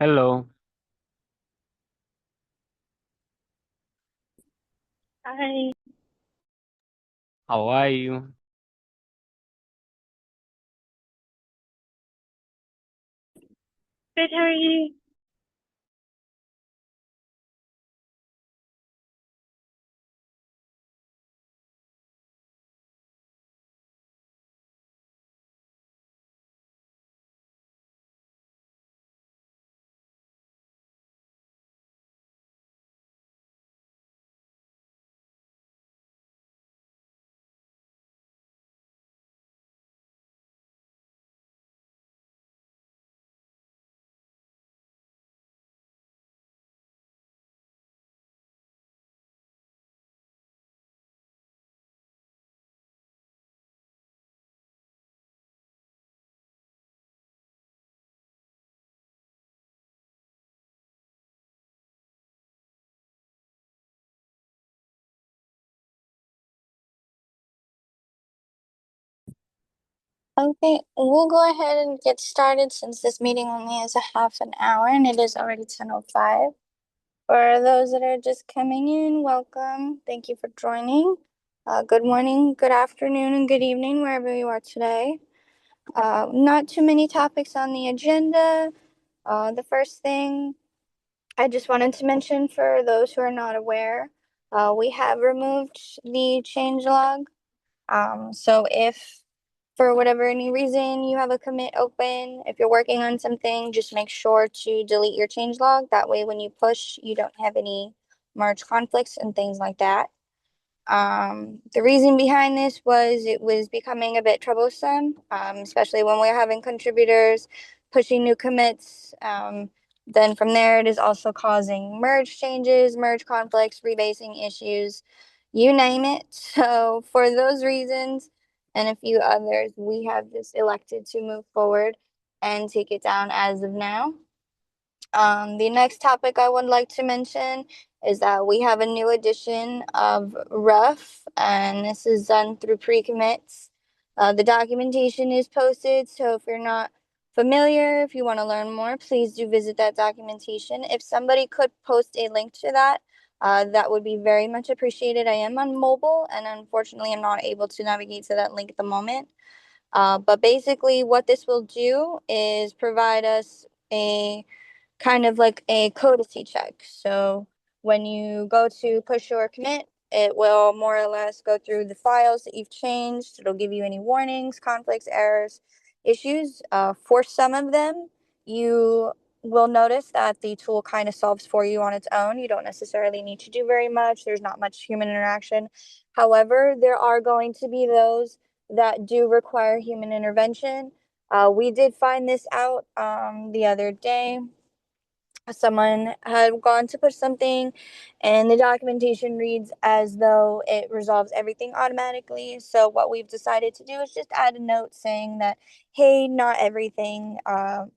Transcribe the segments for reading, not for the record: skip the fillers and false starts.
Hello, Hi. how are you? Good, how are you? Okay, we'll go ahead and get started since this meeting only has a half an hour and it is already 10:05. For those that are just coming in, welcome. Thank you for joining. Good morning, good afternoon, and good evening, wherever you are today. Not too many topics on the agenda. The first thing I just wanted to mention for those who are not aware, we have removed the changelog. So if for whatever any reason you have a commit open, if you're working on something, just make sure to delete your changelog. That way, when you push, you don't have any merge conflicts and things like that. The reason behind this was it was becoming a bit troublesome, especially when we're having contributors pushing new commits. Then from there, it is also causing merge changes, merge conflicts, rebasing issues, you name it. So for those reasons and a few others, we have just elected to move forward and take it down as of now. The next topic I would like to mention is that we have a new edition of Rough, and this is done through pre-commits. The documentation is posted, so if you're not familiar, if you want to learn more, please do visit that documentation. If somebody could post a link to that, that would be very much appreciated. I am on mobile, and unfortunately, I'm not able to navigate to that link at the moment. But basically, what this will do is provide us a kind of like a courtesy check. So when you go to push or commit, it will more or less go through the files that you've changed. It'll give you any warnings, conflicts, errors, issues. For some of them, you will notice that the tool kind of solves for you on its own. You don't necessarily need to do very much. There's not much human interaction. However, there are going to be those that do require human intervention. We did find this out the other day. Someone had gone to push something and the documentation reads as though it resolves everything automatically. So what we've decided to do is just add a note saying that, hey, not everything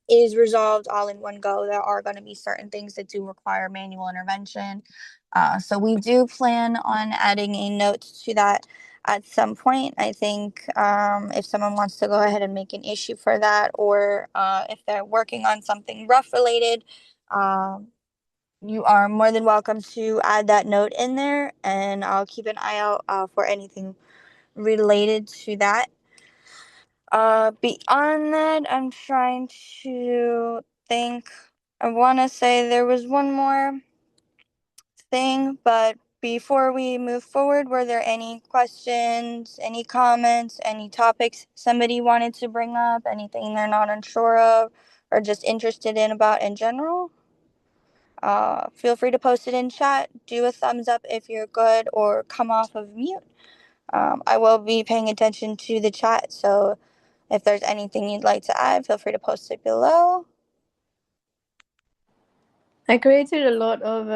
is resolved all in one go. There are going to be certain things that do require manual intervention. So we do plan on adding a note to that at some point. I think if someone wants to go ahead and make an issue for that, or if they're working on something rough related, um, you are more than welcome to add that note in there, and I'll keep an eye out for anything related to that. Beyond that, I'm trying to think. I want to say there was one more thing, but before we move forward, were there any questions, any comments, any topics somebody wanted to bring up, anything they're not unsure of, or just interested in about in general? Feel free to post it in chat. Do a thumbs up if you're good, or come off of mute. I will be paying attention to the chat, so if there's anything you'd like to add, feel free to post it below. I created a lot of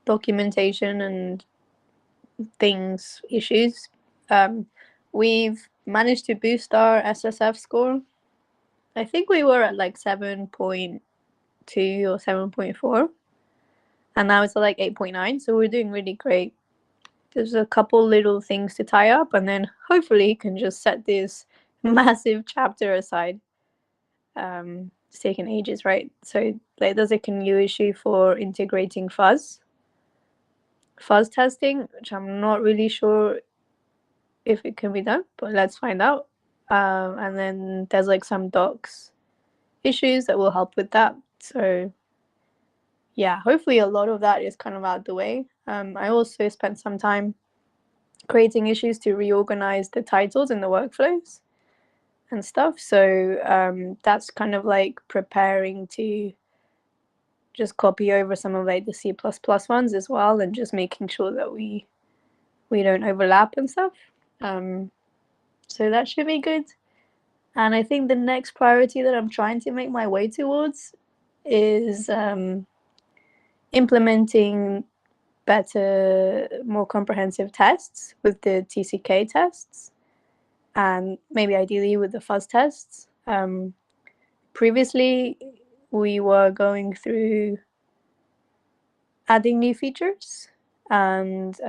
documentation and issues. We've managed to boost our SSF score. I think we were at like 7.2 or 7.4, and now it's at like 8.9, so we're doing really great. There's a couple little things to tie up, and then hopefully you can just set this massive chapter aside. It's taken ages, right? So like there's like a new issue for integrating fuzz testing, which I'm not really sure if it can be done, but let's find out. And then there's like some docs issues that will help with that. So yeah, hopefully a lot of that is kind of out the way. I also spent some time creating issues to reorganize the titles in the workflows and stuff. So that's kind of like preparing to just copy over some of like the C++ ones as well, and just making sure that we don't overlap and stuff. So that should be good. And I think the next priority that I'm trying to make my way towards is implementing better, more comprehensive tests with the TCK tests, and maybe ideally with the fuzz tests. Previously, we were going through adding new features, and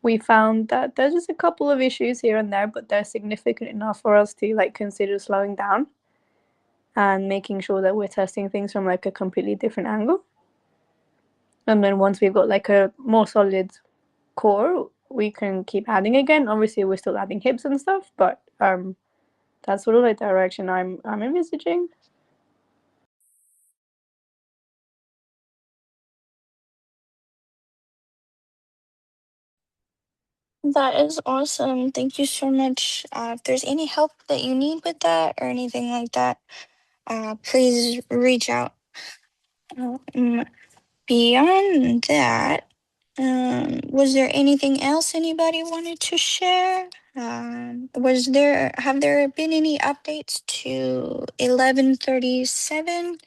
we found that there's just a couple of issues here and there, but they're significant enough for us to like consider slowing down and making sure that we're testing things from like a completely different angle. And then once we've got like a more solid core, we can keep adding again. Obviously, we're still adding hips and stuff, but that's sort of like the direction I'm envisaging. That is awesome. Thank you so much. If there's any help that you need with that or anything like that, please reach out. Beyond that, was there anything else anybody wanted to share? Have there been any updates to 1137,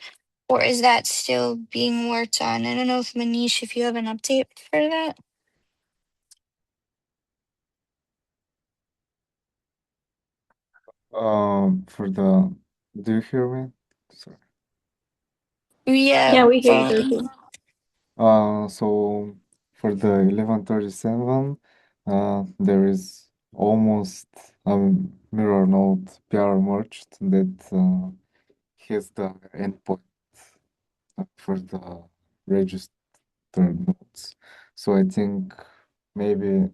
or is that still being worked on? I don't know if Manish, if you have an update for that. For the, do you hear me? Sorry. Yeah, Yeah, we hear you, Dorothy. So for the 1137, there is almost a mirror node PR merged that has the endpoint for the registered nodes. So I think maybe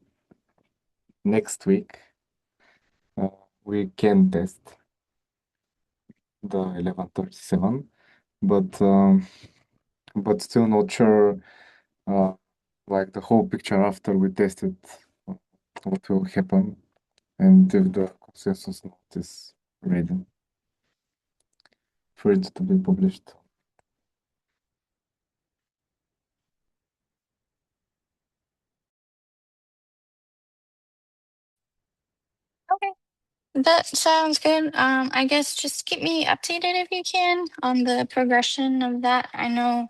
next week we can test the 1137, but still not sure like the whole picture after we tested what will happen and if the consensus note is ready for it to be published. Okay. That sounds good. I guess just keep me updated if you can on the progression of that. I know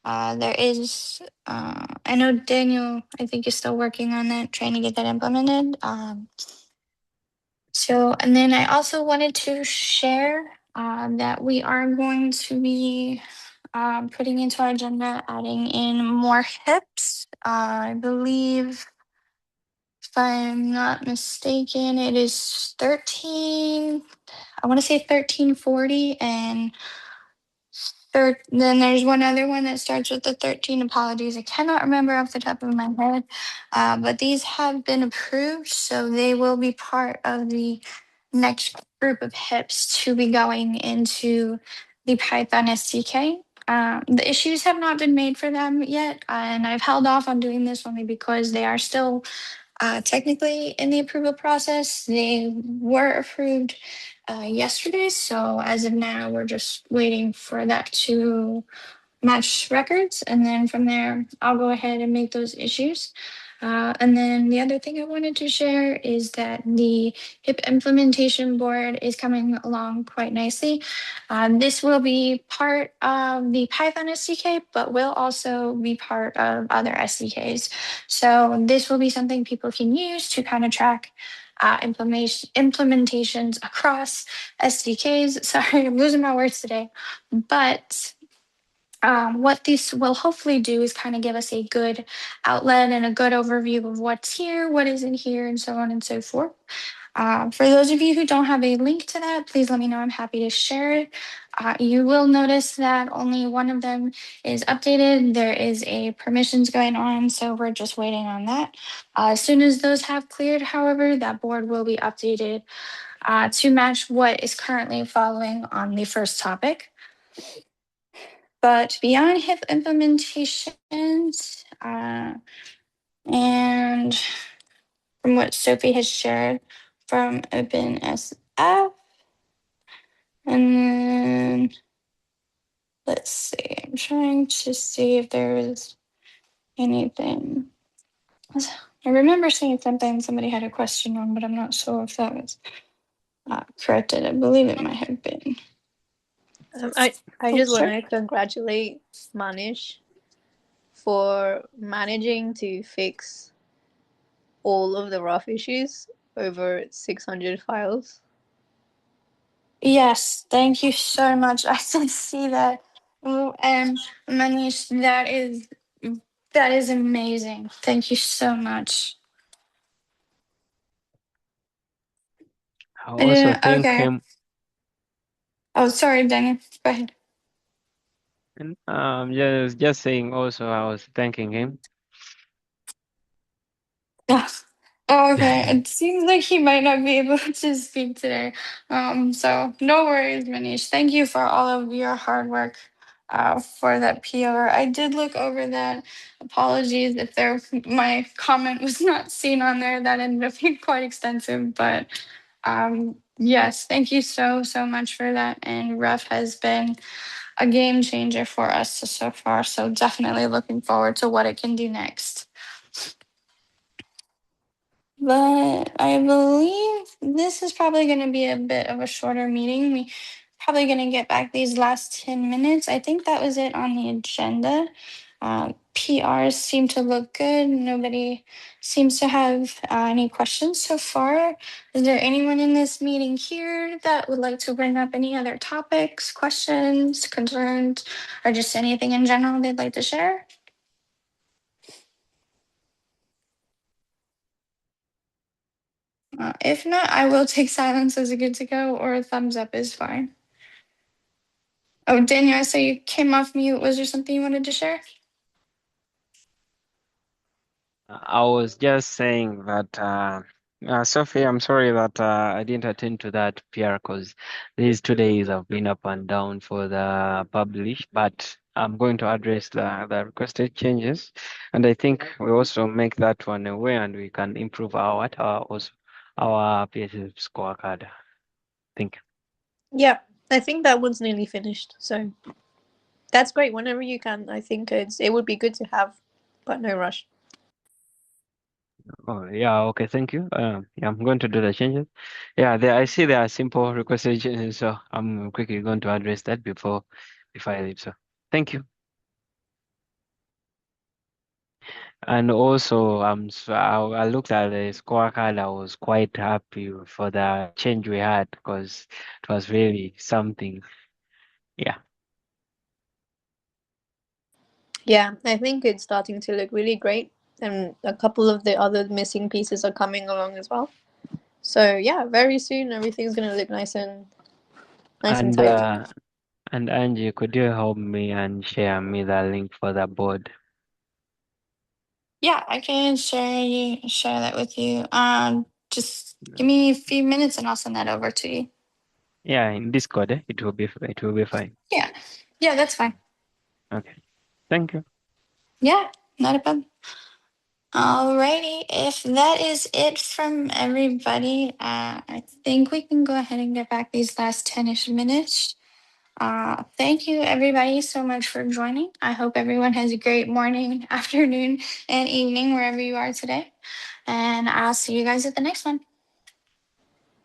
there is I know Daniel, I think, is still working on that, trying to get that implemented. So, and then I also wanted to share that we are going to be putting into our agenda, adding in more hips. I believe, if I'm not mistaken, it is 13. I want to say 1340, and then there's one other one that starts with the 13. Apologies, I cannot remember off the top of my head, but these have been approved, so they will be part of the next group of hips to be going into the Python SDK. The issues have not been made for them yet, and I've held off on doing this only because they are still technically in the approval process. They were approved yesterday, so as of now, we're just waiting for that to match records, and then from there, I'll go ahead and make those issues. And then the other thing I wanted to share is that the HIP implementation board is coming along quite nicely. This will be part of the Python SDK, but will also be part of other SDKs. So this will be something people can use to kind of track implementations across SDKs. Sorry, I'm losing my words today. But what this will hopefully do is kind of give us a good outlet and a good overview of what's here, what isn't here, and so on and so forth. For those of you who don't have a link to that, please let me know. I'm happy to share it. You will notice that only one of them is updated. There is a permissions going on, so we're just waiting on that. As soon as those have cleared, however, that board will be updated to match what is currently following on the first topic. But beyond HIP implementations, and from what Sophie has shared from OpenSF, and then let's see, I'm trying to see if there was anything. I remember seeing something somebody had a question on, but I'm not sure if that was corrected. I believe it might have been. I Oh, just want sorry. to congratulate Manish for managing to fix all of the rough issues over 600 files. Yes, thank you so much. I did see that. And Manish, that is amazing. Thank you so much. I also thank Okay. him. Oh, sorry, Daniel. Go ahead. And just saying also I was thanking him. Yeah. Oh, okay. It seems like he might not be able to speak today. So no worries, Manish. Thank you for all of your hard work for that PR. I did look over that. Apologies if my comment was not seen on there. That ended up being quite extensive, but yes, thank you so much for that. And Ref has been a game changer for us so far. So definitely looking forward to what it can do next. But I believe this is probably going to be a bit of a shorter meeting. We probably going to get back these last 10 minutes. I think that was it on the agenda. PRs seem to look good. Nobody seems to have any questions so far. Is there anyone in this meeting here that would like to bring up any other topics, questions, concerns, or just anything in general they'd like to share? If not, I will take silence as a good to go, or a thumbs up is fine. Oh, Daniel, I saw you came off mute. Was there something you wanted to share? I was just saying that Sophie, I'm sorry that I didn't attend to that PR because these 2 days I've been up and down for the publish, but I'm going to address the requested changes, and I think we also make that one aware, and we can improve our PSF scorecard. Thank you. Yeah, I think that one's nearly finished, so that's great. Whenever you can, I think it would be good to have, but no rush. Oh, yeah, okay, thank you. Yeah, I'm going to do the changes. Yeah, I see there are simple requested changes, so I'm quickly going to address that before I leave. So thank you. And also, so I looked at the scorecard. I was quite happy for the change we had because it was really something. Yeah. Yeah, I think it's starting to look really great, and a couple of the other missing pieces are coming along as well. So yeah, very soon everything's gonna look nice and And tight. and Angie, could you help me and share me the link for the board? Yeah, I can share that with you. Just give me a few minutes and I'll send that over to you. Yeah, in Discord, it will be fine. Yeah, yeah, that's fine. Okay. Thank you. Yeah, not a problem. Alrighty, if that is it from everybody, I think we can go ahead and get back these last 10-ish minutes. Thank you everybody so much for joining. I hope everyone has a great morning, afternoon, and evening wherever you are today. And I'll see you guys at the next one.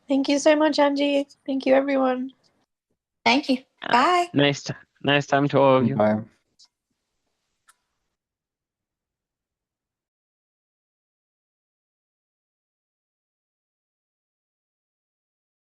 Thank you so much, Angie. Thank you, everyone. Thank you. Bye. Nice time to all of you. Bye.